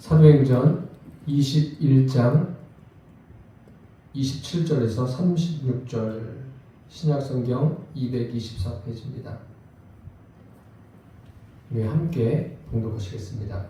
사도행전 21장 27절에서 36절, 신약성경 224페이지입니다. 네, 함께 봉독하시겠습니다.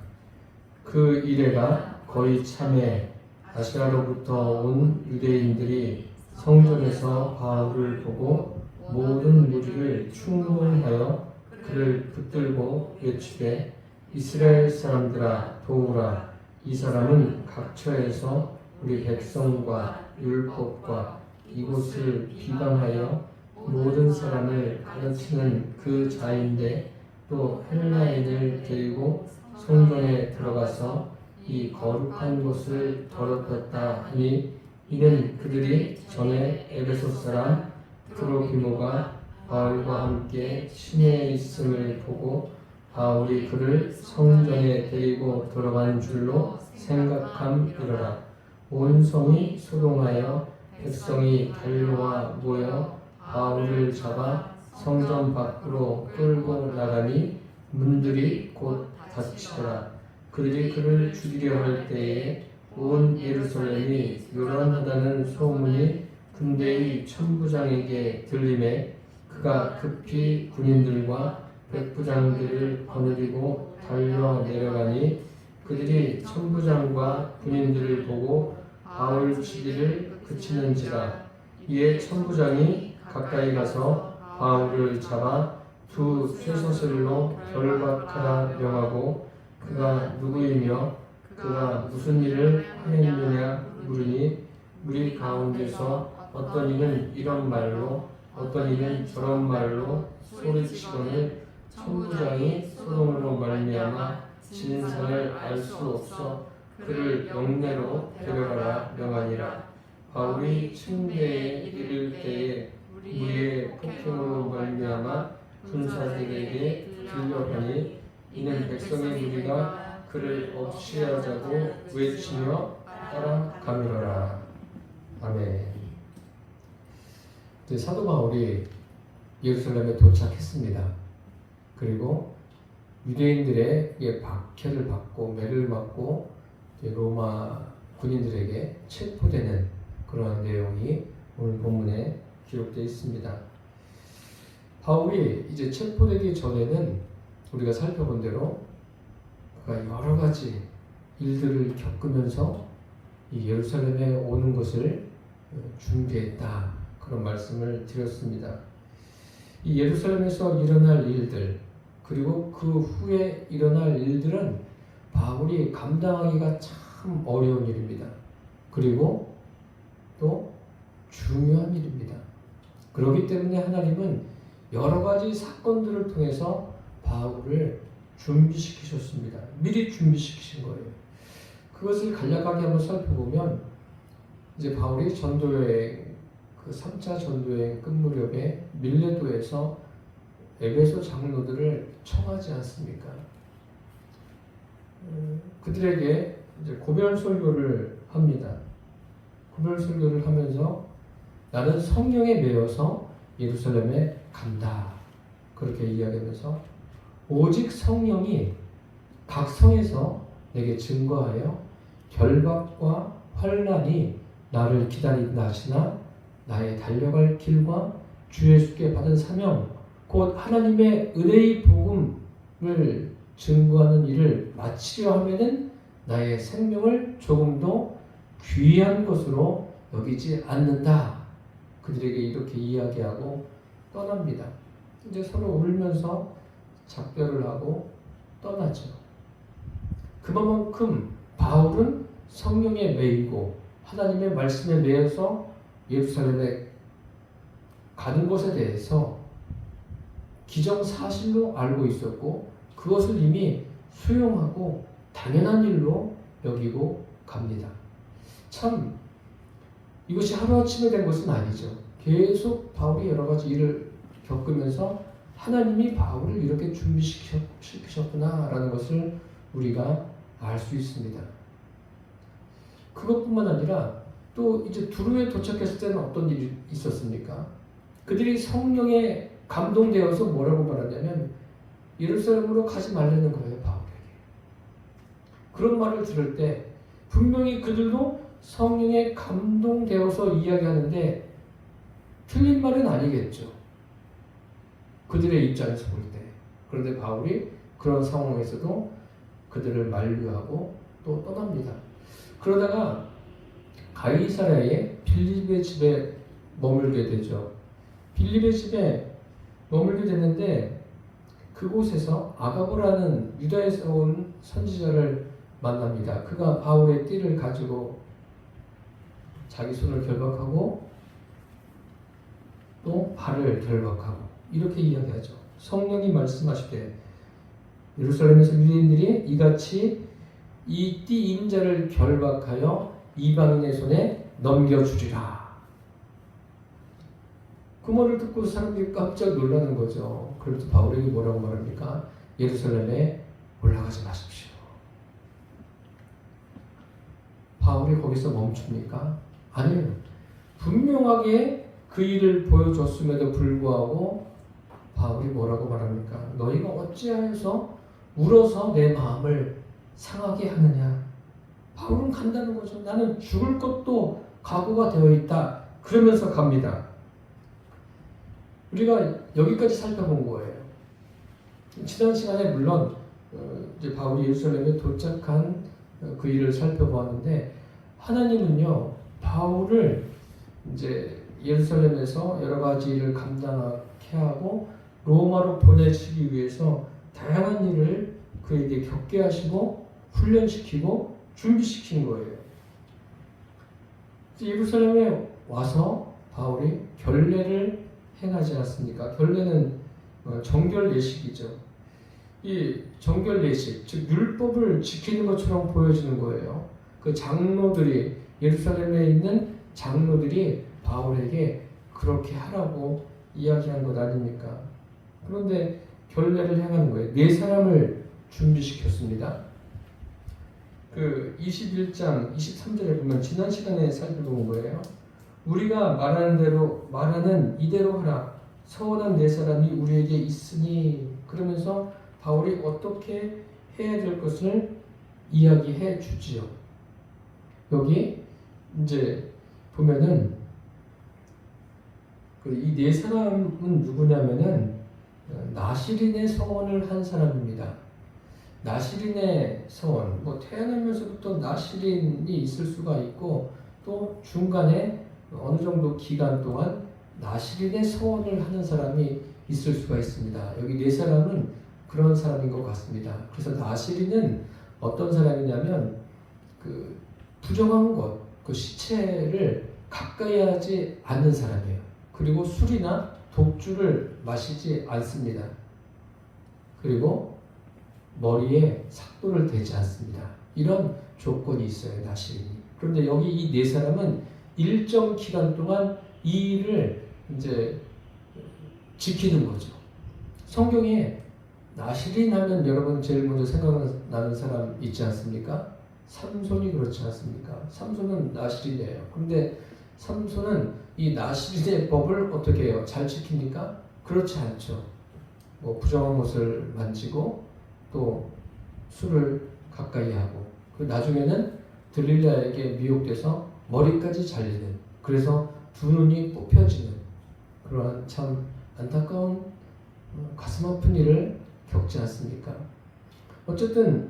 그 이래가 거의 참에 아시아로부터 온 유대인들이 성전에서 바울을 보고 모든 무리를 충동하여 그를 붙들고 외치되 이스라엘 사람들아 도우라. 이 사람은 각처에서 우리 백성과 율법과 이곳을 비방하여 모든 사람을 가르치는 그 자인데 또 헬라인을 데리고 성전에 들어가서 이 거룩한 곳을 더럽혔다 하니 이는 그들이 전에 에베소 사람 트로피모가 바울과 함께 시내에 있음을 보고 바울이 그를 성전에 데리고 들어간 줄로 생각함이로라. 온 성이 소동하여 백성이 달려와 모여 바울을 잡아 성전 밖으로 끌고 나가니 문들이 곧 닫히더라. 그들이 그를 죽이려 할 때에 온 예루살렘이 요란하다는 소문이 군대의 천부장에게 들림에 그가 급히 군인들과 백부장들을 거느리고 달려 내려가니 그들이 천부장과 군인들을 보고 바울 치기를 그치는지라. 이에 천부장이 가까이 가서 바울을 잡아 두 쇠사슬로 결박하라 명하고 그가 누구이며 그가 무슨 일을 하였느냐 물으니 우리 가운데서 어떤 이는 이런 말로 어떤 이는 저런 말로 소리치거늘 천부장이 소동으로 말미암아 진상을 알 수 없어 그를 영내로 데려가라 명하니라. 바울이 층대에 이를 때에 우리의 폭행으로 말미암아 군사들에게 들려가니 이는 백성의 무리가 그를 없이하자고 외치며 따라가미러라. 아멘. 사도 바울이 예루살렘에 도착했습니다. 그리고 유대인들의 박해를 받고 매를 맞고 로마 군인들에게 체포되는 그러한 내용이 오늘 본문에 기록되어 있습니다. 바울이 이제 체포되기 전에는 우리가 살펴본 대로 그가 여러 가지 일들을 겪으면서 이 예루살렘에 오는 것을 준비했다, 그런 말씀을 드렸습니다. 이 예루살렘에서 일어날 일들, 그리고 그 후에 일어날 일들은 바울이 감당하기가 참 어려운 일입니다. 그리고 또 중요한 일입니다. 그렇기 때문에 하나님은 여러 가지 사건들을 통해서 바울을 준비시키셨습니다. 미리 준비시키신 거예요. 그것을 간략하게 한번 살펴보면 이제 바울이 전도여행, 그 3차 전도여행 끝 무렵에 밀레도에서 에베소 장로들을 청하지 않습니까? 그들에게 이제 고별 설교를 합니다. 고별 설교를 하면서 나는 성령에 매여서 예루살렘에 간다, 그렇게 이야기하면서 오직 성령이 각 성에서 내게 증거하여 결박과 환난이 나를 기다린다시나 나의 달려갈 길과 주 예수께 받은 사명 곧 하나님의 은혜의 복음을 증거하는 일을 마치려 하면은 나의 생명을 조금도 귀한 것으로 여기지 않는다. 그들에게 이렇게 이야기하고 떠납니다. 이제 서로 울면서 작별을 하고 떠나죠. 그만큼 바울은 성령에 매이고 하나님의 말씀에 매여서 예루살렘에 가는 것에 대해서 기정사실로 알고 있었고 그것을 이미 수용하고 당연한 일로 여기고 갑니다. 참 이것이 하루아침에 된 것은 아니죠. 계속 바울이 여러 가지 일을 겪으면서 하나님이 바울을 이렇게 준비시키셨구나라는 것을 우리가 알 수 있습니다. 그것뿐만 아니라 또 이제 두루에 도착했을 때는 어떤 일이 있었습니까? 그들이 성령에 감동되어서 뭐라고 말하냐면 예루살렘으로 가지 말라는 거예요, 바울에게. 그런 말을 들을 때 분명히 그들도 성령에 감동되어서 이야기하는데 틀린 말은 아니겠죠. 그들의 입장에서 볼 때. 그런데 바울이 그런 상황에서도 그들을 만류하고 또 떠납니다. 그러다가 가이사랴의 빌립의 집에 머물게 되죠. 빌립의 집에 머물게 됐는데 그곳에서 아가보라는 유다에서 온 선지자를 만납니다. 그가 바울의 띠를 가지고 자기 손을 결박하고 또 발을 결박하고 이렇게 이야기하죠. 성령이 말씀하시되 예루살렘에서 유대인들이 이같이 이 띠 인자를 결박하여 이방인의 손에 넘겨주리라. 그 말을 듣고 사람들이 깜짝 놀라는 거죠. 그래서 바울에게 뭐라고 말합니까? 예루살렘에 올라가지 마십시오. 바울이 거기서 멈춥니까? 아니요. 분명하게 그 일을 보여줬음에도 불구하고 바울이 뭐라고 말합니까? 너희가 어찌하여서 울어서 내 마음을 상하게 하느냐? 바울은 간다는 거죠. 나는 죽을 것도 각오가 되어 있다. 그러면서 갑니다. 우리가 여기까지 살펴본 거예요. 지난 시간에 물론 이제 바울이 예루살렘에 도착한 그 일을 살펴보았는데 하나님은요 바울을 이제 예루살렘에서 여러 가지 일을 감당하게 하고 로마로 보내시기 위해서 다양한 일을 그에게 겪게 하시고 훈련시키고 준비시킨 거예요. 예루살렘에 와서 바울이 결례를 행하지 않습니까? 결례는 정결 예식이죠. 이 정결 예식, 즉 율법을 지키는 것처럼 보여지는 거예요. 그 장로들이 예루살렘에 있는 장로들이 바울에게 그렇게 하라고 이야기한 것 아닙니까? 그런데 결례를 행하는 거예요. 네 사람을 준비시켰습니다. 그 21장 23절에 보면 지난 시간에 살펴본 거예요. 우리가 말하는 이대로 하라. 서원한 네 사람이 우리에게 있으니 그러면서 바울이 어떻게 해야 될 것을 이야기해 주지요. 여기 이제 보면은 이 네 사람은 누구냐면은 나시린의 서원을 한 사람입니다. 나시린의 서원, 태어나면서부터 나시린이 있을 수가 있고 또 중간에 어느 정도 기간 동안 나시린의 서원을 하는 사람이 있을 수가 있습니다. 여기 네 사람은 그런 사람인 것 같습니다. 그래서 나시린은 어떤 사람이냐면 그 부정한 것, 그 시체를 가까이 하지 않는 사람이에요. 그리고 술이나 독주를 마시지 않습니다. 그리고 머리에 삭도를 대지 않습니다. 이런 조건이 있어요, 나시린이. 그런데 여기 이 네 사람은 일정 기간 동안 이 일을 이제 지키는 거죠. 성경에 나시린 하면 여러분 제일 먼저 생각나는 사람 있지 않습니까? 삼손이 그렇지 않습니까? 삼손은 나시린이에요. 그런데 삼손은 이 나시린의 법을 어떻게 해요? 잘 지킵니까? 그렇지 않죠. 부정한 것을 만지고 또 술을 가까이 하고 그 나중에는 들릴라에게 미혹돼서 머리까지 잘리는, 그래서 두 눈이 뽑혀지는 그러한 참 안타까운 가슴 아픈 일을 겪지 않습니까? 어쨌든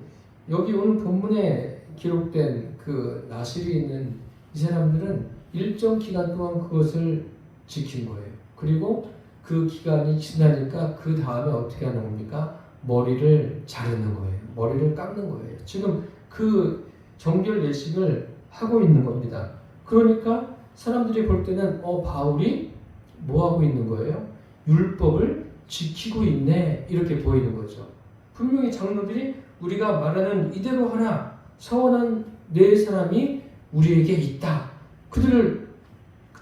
여기 오늘 본문에 기록된 그 나실이 있는 이 사람들은 일정 기간 동안 그것을 지킨 거예요. 그리고 그 기간이 지나니까 그 다음에 어떻게 하는 겁니까? 머리를 자르는 거예요. 머리를 깎는 거예요. 지금 그 정결 예식을 하고 있는 겁니다. 그러니까 사람들이 볼 때는 바울이 뭐 하고 있는 거예요? 율법을 지키고 있네, 이렇게 보이는 거죠. 분명히 장로들이 우리가 말하는 이대로 하라, 서원한 네 사람이 우리에게 있다. 그들을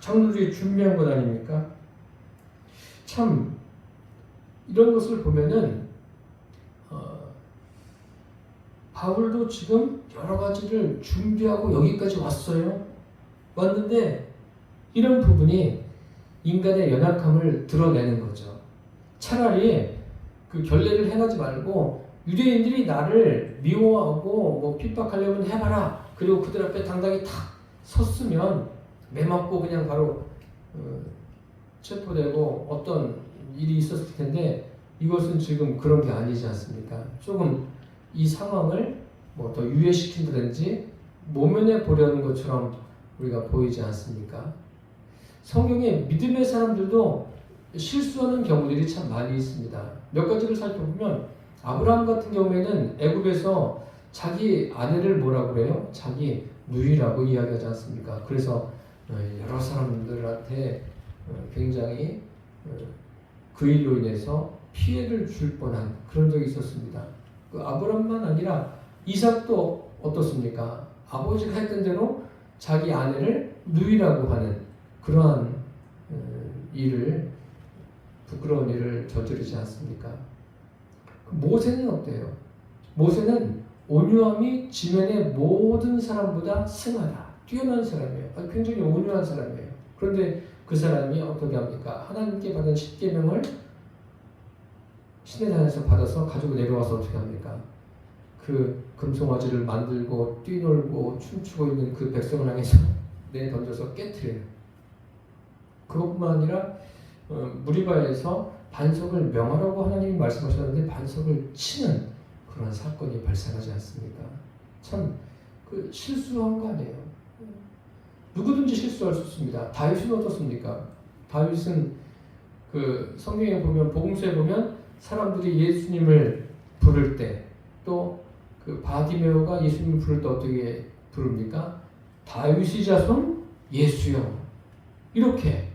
장로들이 준비한 것 아닙니까? 참 이런 것을 보면은 바울도 지금 여러 가지를 준비하고 여기까지 왔는데 이런 부분이 인간의 연약함을 드러내는 거죠. 차라리 그 결례를 행하지 말고 유대인들이 나를 미워하고 뭐 핍박하려면 해봐라. 그리고 그들 앞에 당당히 탁 섰으면 매맞고 그냥 바로 체포되고 어떤 일이 있었을 텐데 이것은 지금 그런 게 아니지 않습니까? 조금 이 상황을 뭐 더 유예시킨다든지 모면해 보려는 것처럼 우리가 보이지 않습니까? 성경에 믿음의 사람들도 실수하는 경우들이 참 많이 있습니다. 몇 가지를 살펴보면 아브라함 같은 경우에는 애굽에서 자기 아내를 뭐라고 그래요? 자기 누이라고 이야기하지 않습니까? 그래서 여러 사람들한테 굉장히 그 일로 인해서 피해를 줄 뻔한 그런 적이 있었습니다. 그 아브라함만 아니라 이삭도 어떻습니까? 아버지가 했던 대로 자기 아내를 누이라고 하는 그러한 일을 부끄러운 일을 저지르지 않습니까? 모세는 어때요? 모세는 온유함이 지면의 모든 사람보다 승하다. 뛰어난 사람이에요. 굉장히 온유한 사람이에요. 그런데 그 사람이 어떻게 합니까? 하나님께 받은 십계명을 시내산에서 받아서 가지고 내려와서 어떻게 합니까? 그 금송아지를 만들고 뛰놀고 춤추고 있는 그 백성을 향해서 내던져서 깨트려요. 그것뿐만 아니라 무리바에서 반석을 명하라고 하나님이 말씀하셨는데 반석을 치는 그런 사건이 발생하지 않습니까? 참 그 실수한 거 아니에요. 누구든지 실수할 수 있습니다. 다윗은 어떻습니까? 다윗은 그 성경에 보면 복음서에 보면 사람들이 예수님을 부를 때 또 그 바디메오가 예수님을 부를 때 어떻게 부릅니까? 다윗의 자손 예수여. 이렇게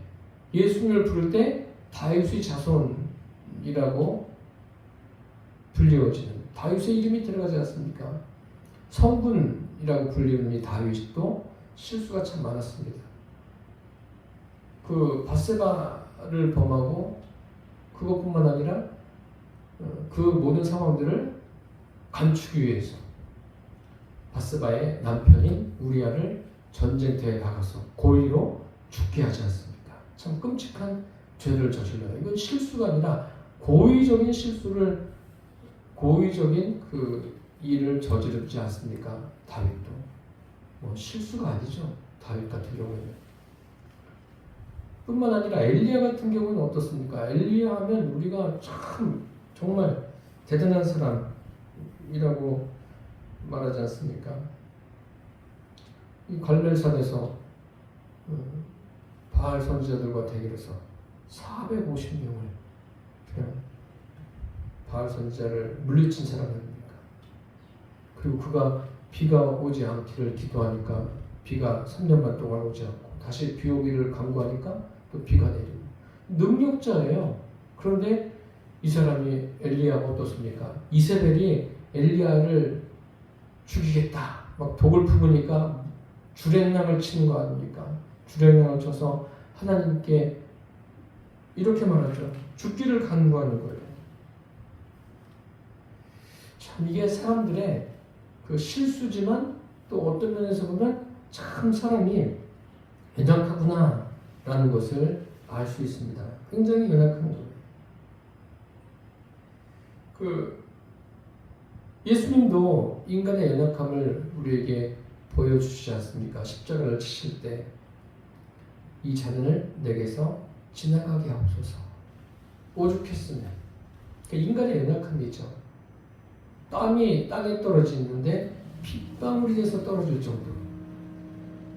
예수님을 부를 때 다윗의 자손이라고 불리워지는 다윗의 이름이 들어가지 않습니까? 성군이라고 불리는 이 다윗도 실수가 참 많았습니다. 그 밧세바를 범하고 그것뿐만 아니라 그 모든 상황들을 감추기 위해서 밧세바의 남편인 우리아를 전쟁터에 나가서 고의로 죽게 하지 않습니까? 참 끔찍한 죄를 저질러요. 이건 실수가 아니라 고의적인 그 일을 저지르지 않습니까? 다윗도 뭐 실수가 아니죠. 다윗 같은 경우에는 뿐만 아니라 엘리야 같은 경우는 어떻습니까? 엘리야 하면 우리가 참 정말 대단한 사람이라고 말하지 않습니까? 이 갈멜산에서 바알 선지자들과 대결해서 450명을 그냥 바알 선지자를 물리친 사람 아닙니까? 그리고 그가 비가 오지 않기를 기도하니까 비가 3년 반 동안 오지 않고 다시 비 오기를 간구하니까 또 비가 내리고 능력자예요. 그런데 이 사람이 엘리야가 어떻습니까? 이세벨이 엘리야를 죽이겠다 막 독을 품으니까 주랭랑을 치는 거 아닙니까? 주랭랑을 쳐서 하나님께 이렇게 말하죠. 죽기를 간구하는 거예요. 참 이게 사람들의 그 실수지만 또 어떤 면에서 보면 참 사람이 연약하구나 라는 것을 알 수 있습니다. 굉장히 연약한 거예요. 그 예수님도 인간의 연약함을 우리에게 보여주시지 않습니까? 십자가를 치실 때 이 잔을 내게서 지나가게 하옵소서. 오죽했으면 인간의 연약함이죠. 땀이 땅에 떨어지는데 핏방울이 돼서 떨어질 정도로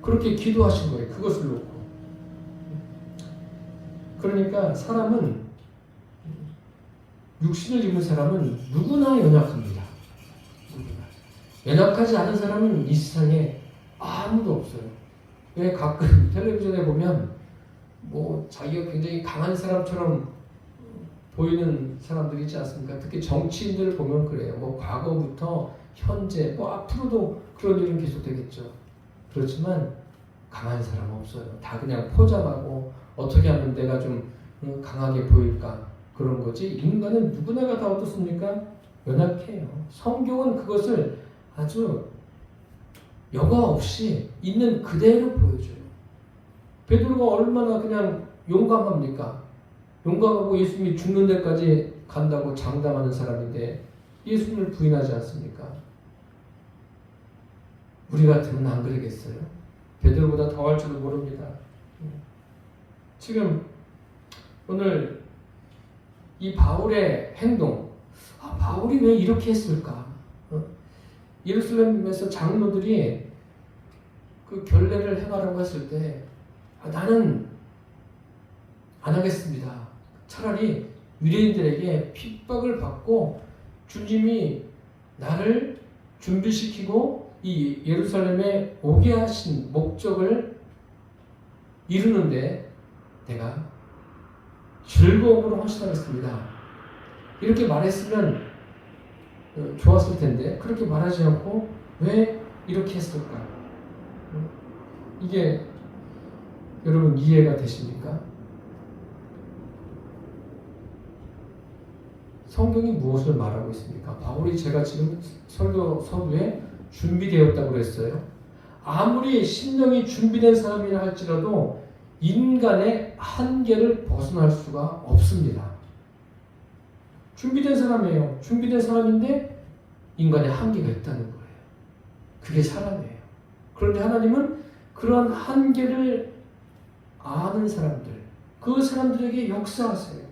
그렇게 기도하신 거예요. 그것을 놓고. 그러니까 사람은 육신을 입은 사람은 누구나 연약합니다. 누구나. 연약하지 않은 사람은 이 세상에 아무도 없어요. 왜 가끔 텔레비전에 보면 뭐 자기가 굉장히 강한 사람처럼 보이는 사람들이 있지 않습니까? 특히 정치인들을 보면 그래요. 뭐 과거부터 현재 뭐 앞으로도 그런 일은 계속되겠죠. 그렇지만 강한 사람 없어요. 다 그냥 포장하고 어떻게 하면 내가 좀 강하게 보일까 그런 거지. 인간은 누구나가 다 어떻습니까? 연약해요. 성경은 그것을 아주 여과 없이 있는 그대로 보여줘요. 베드로가 얼마나 그냥 용감합니까? 용감하고 예수님이 죽는 데까지 간다고 장담하는 사람인데 예수님을 부인하지 않습니까? 우리 같으면 안 그러겠어요? 베드로보다 더 할 줄도 모릅니다. 지금 오늘 이 바울의 행동, 바울이 왜 이렇게 했을까? 예루살렘에서 장로들이 그 결례를 행하라고 했을 때 나는 안 하겠습니다. 차라리 유대인들에게 핍박을 받고 주님이 나를 준비시키고 이 예루살렘에 오게 하신 목적을 이루는데 내가 즐거움으로 헌신하겠습니다. 이렇게 말했으면 좋았을 텐데 그렇게 말하지 않고 왜 이렇게 했을까? 이게 여러분 이해가 되십니까? 성경이 무엇을 말하고 있습니까? 바울이 제가 지금 서두에 준비되었다고 그랬어요. 아무리 심령이 준비된 사람이라 할지라도 인간의 한계를 벗어날 수가 없습니다. 준비된 사람이에요. 준비된 사람인데 인간의 한계가 있다는 거예요. 그게 사람이에요. 그런데 하나님은 그런 한계를 아는 사람들, 그 사람들에게 역사하세요.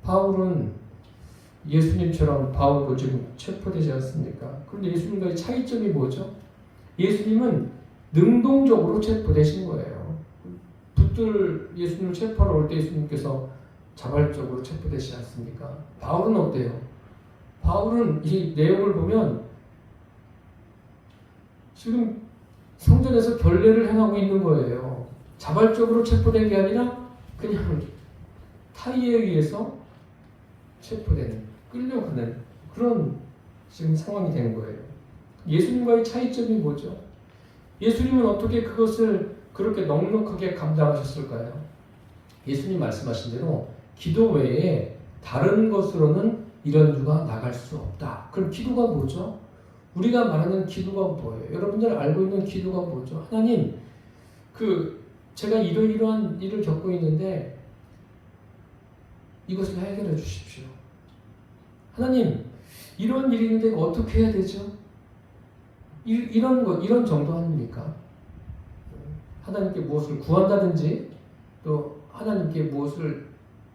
바울은 예수님처럼 바울도 지금 체포되지 않습니까? 그런데 예수님과의 차이점이 뭐죠? 예수님은 능동적으로 체포되신 거예요. 붙들 예수님을 체포하러 올 때 예수님께서 자발적으로 체포되시지 않습니까? 바울은 어때요? 바울은 이 내용을 보면 지금 성전에서 결례를 행하고 있는 거예요. 자발적으로 체포된 게 아니라 그냥 타의에 의해서 체포되는, 끌려가는 그런 지금 상황이 되는 거예요. 예수님과의 차이점이 뭐죠? 예수님은 어떻게 그것을 그렇게 넉넉하게 감당하셨을까요? 예수님 말씀하신 대로 기도 외에 다른 것으로는 이런 유가 나갈 수 없다. 그럼 기도가 뭐죠? 우리가 말하는 기도가 뭐예요? 여러분들 알고 있는 기도가 뭐죠? 하나님, 제가 이러이러한 일을 겪고 있는데 이것을 해결해 주십시오. 하나님, 이런 일이 있는데 어떻게 해야 되죠? 이런 정도 아닙니까? 하나님께 무엇을 구한다든지 또 하나님께 무엇을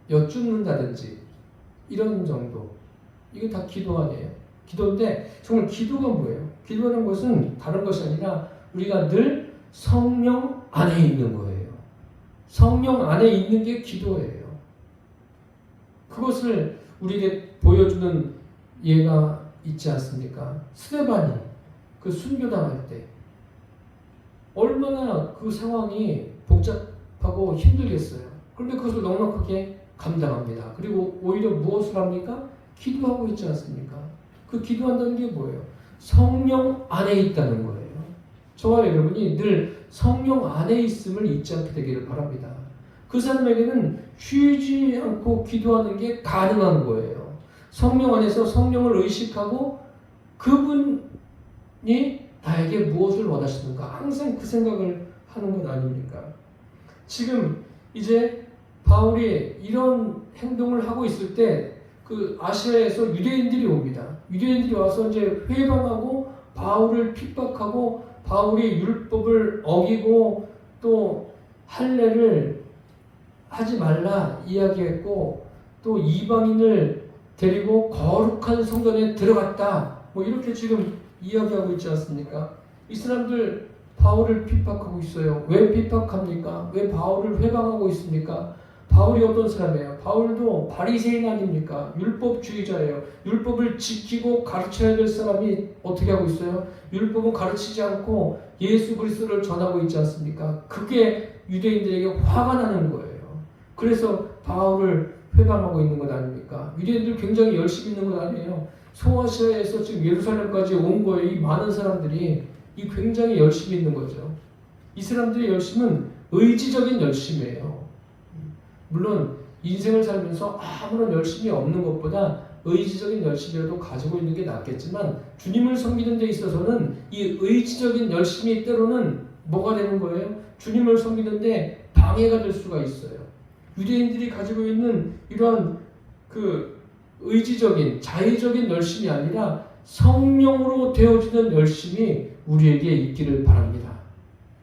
여쭙는다든지 이런 정도. 이게 다 기도 아니에요? 기도인데 정말 기도가 뭐예요? 기도라는 것은 다른 것이 아니라 우리가 늘 성령 안에 있는 거예요. 성령 안에 있는 게 기도예요. 그것을 우리에게 보여주는 예가 있지 않습니까? 스데반이 그 순교당할 때 얼마나 그 상황이 복잡하고 힘들겠어요. 그런데 그것을 넉넉하게 감당합니다. 그리고 오히려 무엇을 합니까? 기도하고 있지 않습니까? 그 기도한다는 게 뭐예요? 성령 안에 있다는 거예요. 저와 여러분이 늘 성령 안에 있음을 잊지 않게 되기를 바랍니다. 그 사람에게는 쉬지 않고 기도하는 게 가능한 거예요. 성령 안에서 성령을 의식하고 그분이 나에게 무엇을 원하시는가 항상 그 생각을 하는 것 아닙니까? 지금 이제 바울이 이런 행동을 하고 있을 때 그 아시아에서 유대인들이 옵니다. 유대인들이 와서 이제 회방하고 바울을 핍박하고 바울이 율법을 어기고 또 할례를 하지 말라 이야기했고 또 이방인을 데리고 거룩한 성전에 들어갔다. 뭐 이렇게 지금 이야기하고 있지 않습니까? 이 사람들 바울을 핍박하고 있어요. 왜 핍박합니까? 왜 바울을 회방하고 있습니까? 바울이 어떤 사람이에요? 바울도 바리새인 아닙니까? 율법주의자예요. 율법을 지키고 가르쳐야 될 사람이 어떻게 하고 있어요? 율법은 가르치지 않고 예수 그리스도를 전하고 있지 않습니까? 그게 유대인들에게 화가 나는 거예요. 그래서 바울을 회방하고 있는 것 아닙니까? 유대인들 굉장히 열심히 있는 것 아니에요. 소아시아에서 지금 예루살렘까지 온 거예요. 이 많은 사람들이 이 굉장히 열심히 있는 거죠. 이 사람들의 열심은 의지적인 열심이에요. 물론 인생을 살면서 아무런 열심이 없는 것보다 의지적인 열심이라도 가지고 있는 게 낫겠지만 주님을 섬기는 데 있어서는 이 의지적인 열심이 때로는 뭐가 되는 거예요? 주님을 섬기는 데 방해가 될 수가 있어요. 유대인들이 가지고 있는 이러한 그 의지적인 자의적인 열심이 아니라 성령으로 되어지는 열심이 우리에게 있기를 바랍니다.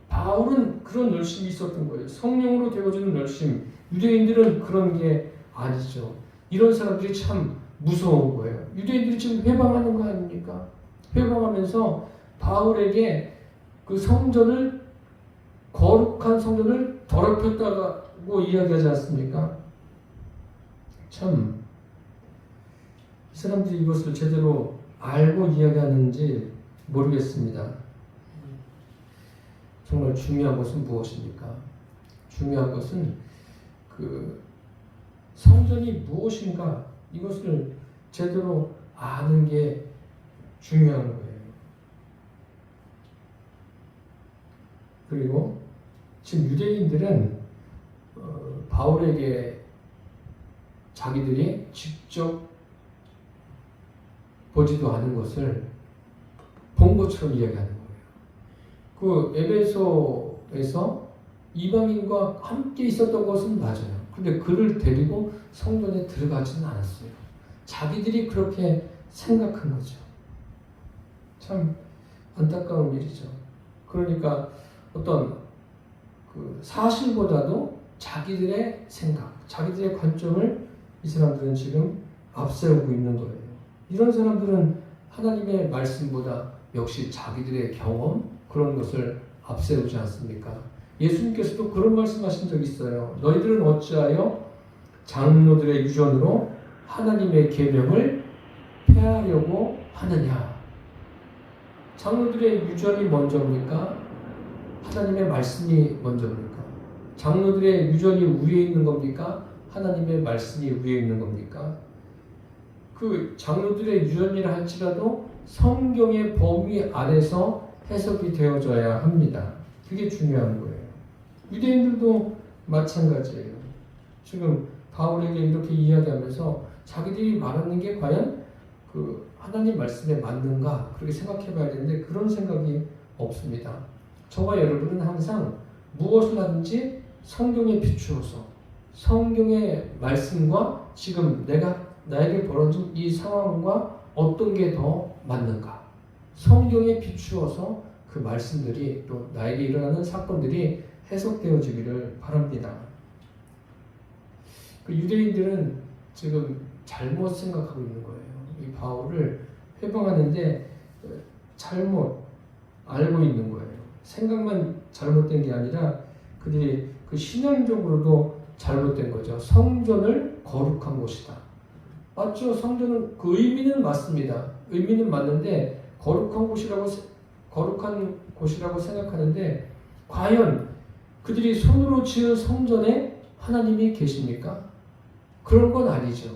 바울은 그런 열심이 있었던 거예요. 성령으로 되어지는 열심. 유대인들은 그런 게 아니죠. 이런 사람들이 참 무서운 거예요. 유대인들이 지금 회방하는 거 아닙니까? 회방하면서 바울에게 그 성전을, 거룩한 성전을 더럽혔다고 이야기하지 않습니까? 참 이 사람들이 이것을 제대로 알고 이야기하는지 모르겠습니다. 정말 중요한 것은 무엇입니까? 중요한 것은 그 성전이 무엇인가, 이것을 제대로 아는 게 중요한 거예요. 그리고 지금 유대인들은 바울에게 자기들이 직접 보지도 않은 것을 본 것처럼 이야기하는 거예요. 그 에베소에서 이방인과 함께 있었던 것은 맞아요. 근데 그를 데리고 성전에 들어가지는 않았어요. 자기들이 그렇게 생각한 거죠. 참 안타까운 일이죠. 그러니까 어떤 그 사실보다도 자기들의 생각, 자기들의 관점을 이 사람들은 지금 앞세우고 있는 거예요. 이런 사람들은 하나님의 말씀보다 역시 자기들의 경험, 그런 것을 앞세우지 않습니까? 예수님께서도 그런 말씀하신 적이 있어요. 너희들은 어찌하여 장로들의 유전으로 하나님의 계명을 폐하려고 하느냐? 장로들의 유전이 먼저입니까? 하나님의 말씀이 먼저입니까? 장로들의 유전이 위에 있는 겁니까? 하나님의 말씀이 위에 있는 겁니까? 그 장로들의 유전이라 할지라도 성경의 범위 안에서 해석이 되어져야 합니다. 그게 중요한 거예요. 유대인들도 마찬가지예요. 지금 바울에게 이렇게 이야기하면서 자기들이 말하는 게 과연 그 하나님 말씀에 맞는가, 그렇게 생각해 봐야 되는데 그런 생각이 없습니다. 저와 여러분은 항상 무엇을 하든지 성경에 비추어서 성경의 말씀과 지금 나에게 벌어진 이 상황과 어떤 게 더 맞는가, 성경에 비추어서 그 말씀들이 또 나에게 일어나는 사건들이 해석되어지기를 바랍니다. 그 유대인들은 지금 잘못 생각하고 있는 거예요. 이 바울을 회방하는데 잘못 알고 있는 거예요. 생각만 잘못된 게 아니라 그들이 그 신앙적으로도 잘못된 거죠. 성전을 거룩한 곳이다. 맞죠? 성전은 그 의미는 맞습니다. 의미는 맞는데 거룩한 곳이라고 생각하는데 과연 그들이 손으로 지은 성전에 하나님이 계십니까? 그런 건 아니죠.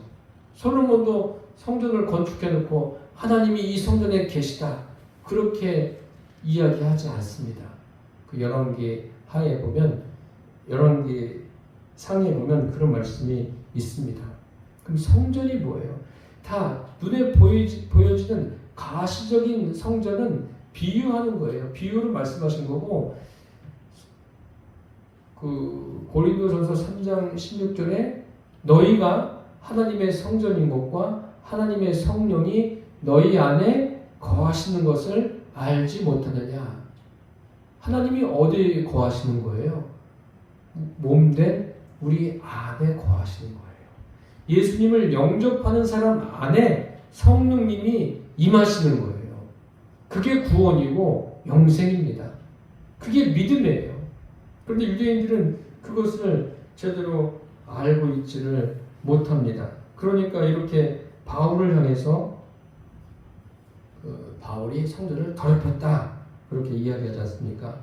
솔로몬도 성전을 건축해놓고 하나님이 이 성전에 계시다, 그렇게 이야기하지 않습니다. 그 열왕기 하에 보면, 열왕기 상에 보면 그런 말씀이 있습니다. 그럼 성전이 뭐예요? 다 눈에 보여지는 가시적인 성전은 비유하는 거예요. 비유로 말씀하신 거고, 그 고린도전서 3장 16절에 너희가 하나님의 성전인 것과 하나님의 성령이 너희 안에 거하시는 것을 알지 못하느냐. 하나님이 어디에 거하시는 거예요? 몸된 우리 안에 거하시는 거예요. 예수님을 영접하는 사람 안에 성령님이 임하시는 거예요. 그게 구원이고 영생입니다. 그게 믿음이에요. 그런데 유대인들은 그것을 제대로 알고 있지를 못합니다. 그러니까 이렇게 바울을 향해서 바울이 성전을 더럽혔다, 그렇게 이야기하지 않습니까?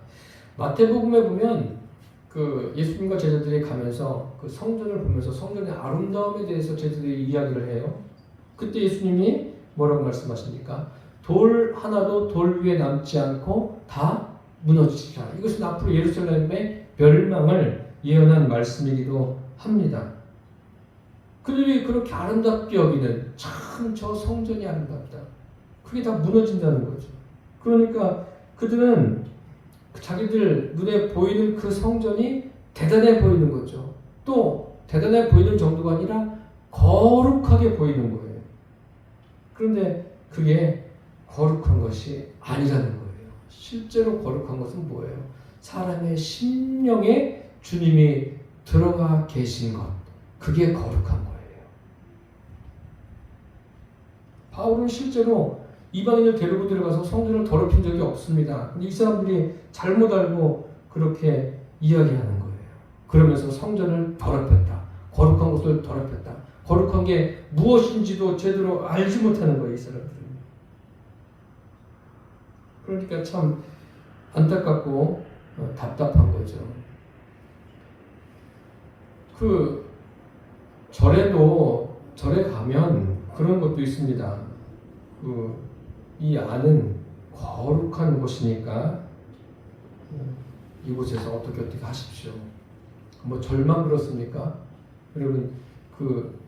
마태복음에 보면 그 예수님과 제자들이 가면서 그 성전을 보면서 성전의 아름다움에 대해서 제자들이 이야기를 해요. 그때 예수님이 뭐라고 말씀하십니까? 돌 하나도 돌 위에 남지 않고 다 무너지리라. 이것은 앞으로 예루살렘의 멸망을 예언한 말씀이기도 합니다. 그들이 그렇게 아름답게 여기는 참 저 성전이 아름답다, 그게 다 무너진다는 거죠. 그러니까 그들은 자기들 눈에 보이는 그 성전이 대단해 보이는 거죠. 또 대단해 보이는 정도가 아니라 거룩하게 보이는 거예요. 그런데 그게 거룩한 것이 아니라는 거예요. 실제로 거룩한 것은 뭐예요? 사람의 심령에 주님이 들어가 계신 것, 그게 거룩한 거예요. 바울은 실제로 이방인을 데리고 들어가서 성전을 더럽힌 적이 없습니다. 근데 이 사람들이 잘못 알고 그렇게 이야기하는 거예요. 그러면서 성전을 더럽혔다. 거룩한 것을 더럽혔다. 거룩한 게 무엇인지도 제대로 알지 못하는 거예요, 이 사람들은. 그러니까 참 안타깝고 답답한 거죠. 그 절에 가면 그런 것도 있습니다. 이 안은 거룩한 곳이니까 이곳에서 어떻게 하십시오. 뭐 절만 그렇습니까? 여러분 그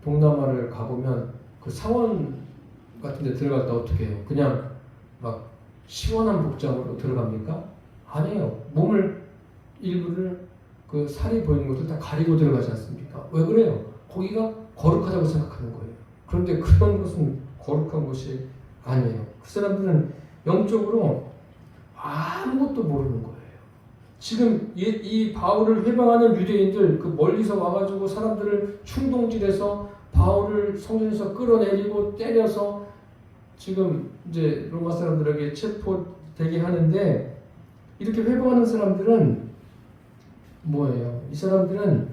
동남아를 가보면 그 사원 같은 데 들어갈 때 어떻게 해요? 그냥 막 시원한 복장으로 들어갑니까? 아니에요. 몸을 일부를 그 살이 보이는 것을 다 가리고 들어가지 않습니까? 왜 그래요? 거기가 거룩하다고 생각하는 거예요. 그런데 그런 것은 거룩한 것이 아니에요. 그 사람들은 영적으로 아무것도 모르는 거예요. 지금 이 바울을 회방하는 유대인들 그 멀리서 와가지고 사람들을 충동질해서 바울을 성전에서 끌어내리고 때려서 지금 이제 로마 사람들에게 체포되게 하는데 이렇게 회방하는 사람들은 뭐예요? 이 사람들은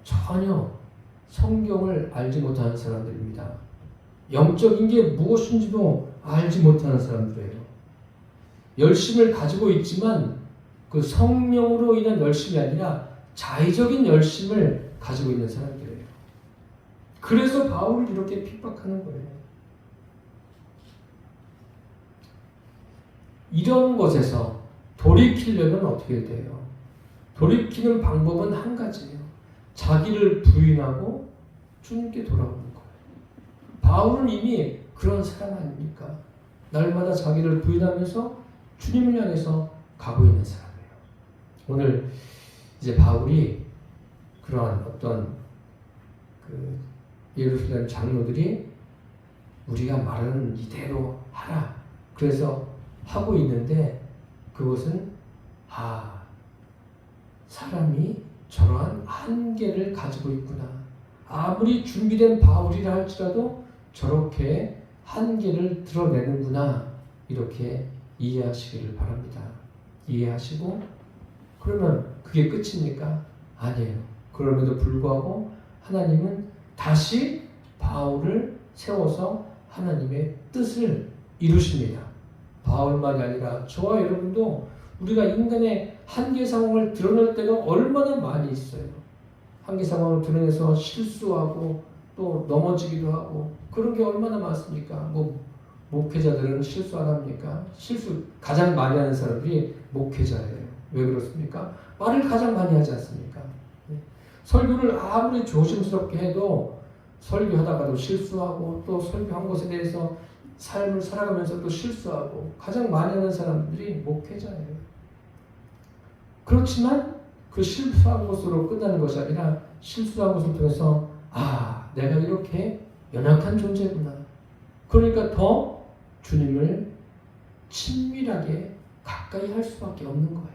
전혀 성경을 알지 못하는 사람들입니다. 영적인 게 무엇인지도 알지 못하는 사람들이에요. 열심을 가지고 있지만 그 성령으로 인한 열심이 아니라 자의적인 열심을 가지고 있는 사람들이에요. 그래서 바울을 이렇게 핍박하는 거예요. 이런 것에서 돌이키려면 어떻게 돼요? 돌이키는 방법은 한 가지예요. 자기를 부인하고 주님께 돌아오는 거예요. 바울은 이미 그런 사람 아닙니까? 날마다 자기를 부인하면서 주님을 향해서 가고 있는 사람이에요. 오늘 이제 바울이 그러한 어떤 그 예루살렘 장로들이 우리가 말하는 이대로 하라. 그래서 하고 있는데 그것은 사람이 저러한 한계를 가지고 있구나. 아무리 준비된 바울이라 할지라도 저렇게 한계를 드러내는구나. 이렇게 이해하시기를 바랍니다. 이해하시고 그러면 그게 끝입니까? 아니에요. 그럼에도 불구하고 하나님은 다시 바울을 세워서 하나님의 뜻을 이루십니다. 바울만이 아니라 저와 여러분도 우리가 인간의 한계 상황을 드러낼 때가 얼마나 많이 있어요. 한계 상황을 드러내서 실수하고 또 넘어지기도 하고 그런 게 얼마나 많습니까? 목회자들은 실수 안 합니까? 실수 가장 많이 하는 사람들이 목회자예요. 왜 그렇습니까? 말을 가장 많이 하지 않습니까? 설교를 아무리 조심스럽게 해도 설교하다가도 실수하고 또 설교한 것에 대해서 삶을 살아가면서 또 실수하고 가장 많이 하는 사람들이 목회자예요. 그렇지만 그 실수한 것으로 끝나는 것이 아니라 실수한 것을 통해서 내가 이렇게 연약한 존재구나. 그러니까 더 주님을 친밀하게 가까이 할 수밖에 없는 거예요.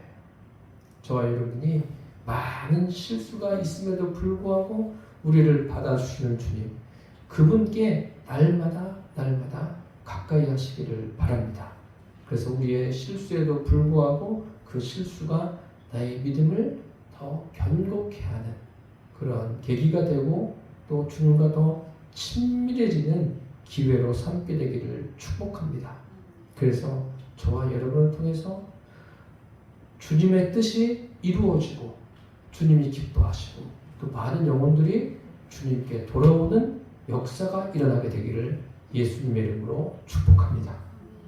저와 여러분이 많은 실수가 있음에도 불구하고 우리를 받아주시는 주님, 그분께 날마다 가까이 하시기를 바랍니다. 그래서 우리의 실수에도 불구하고 그 실수가 나의 믿음을 더 견고케 하는 그러한 계기가 되고 또 주님과 더 친밀해지는 기회로 삼게 되기를 축복합니다. 그래서 저와 여러분을 통해서 주님의 뜻이 이루어지고 주님이 기뻐하시고 또 많은 영혼들이 주님께 돌아오는 역사가 일어나게 되기를 예수님의 이름으로 축복합니다.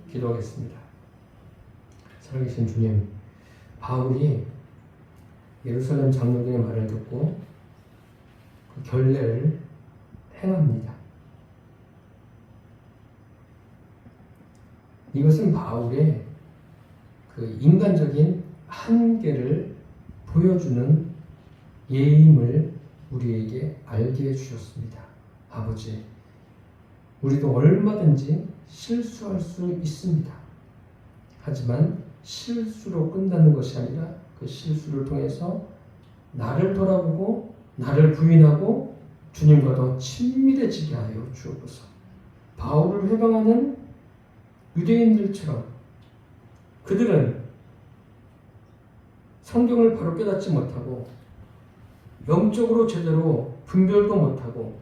기도하겠습니다. 살아계신 주님, 바울이 예루살렘 장로들의 말을 듣고 그 결례를 행합니다. 이것은 바울의 그 인간적인 한계를 보여주는 예임을 우리에게 알게 해주셨습니다. 아버지, 우리도 얼마든지 실수할 수 있습니다. 하지만 실수로 끝나는 것이 아니라 그 실수를 통해서 나를 돌아보고 나를 부인하고 주님과 더 친밀해지게 하여 주옵소서. 바울을 회방하는 유대인들처럼 그들은 성경을 바로 깨닫지 못하고 영적으로 제대로 분별도 못하고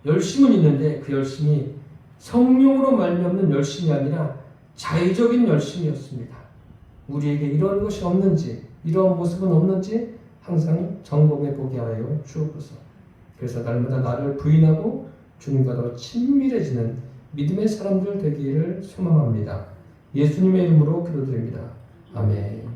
열심은 있는데 그 열심이 성령으로 말미암는 열심이 아니라 자의적인 열심이었습니다. 우리에게 이런 것이 없는지, 이런 모습은 없는지 항상 점검해 보게 하여 주옵소서. 그래서 날마다 나를 부인하고 주님과 더 친밀해지는 믿음의 사람들 되기를 소망합니다. 예수님의 이름으로 기도드립니다. 아멘.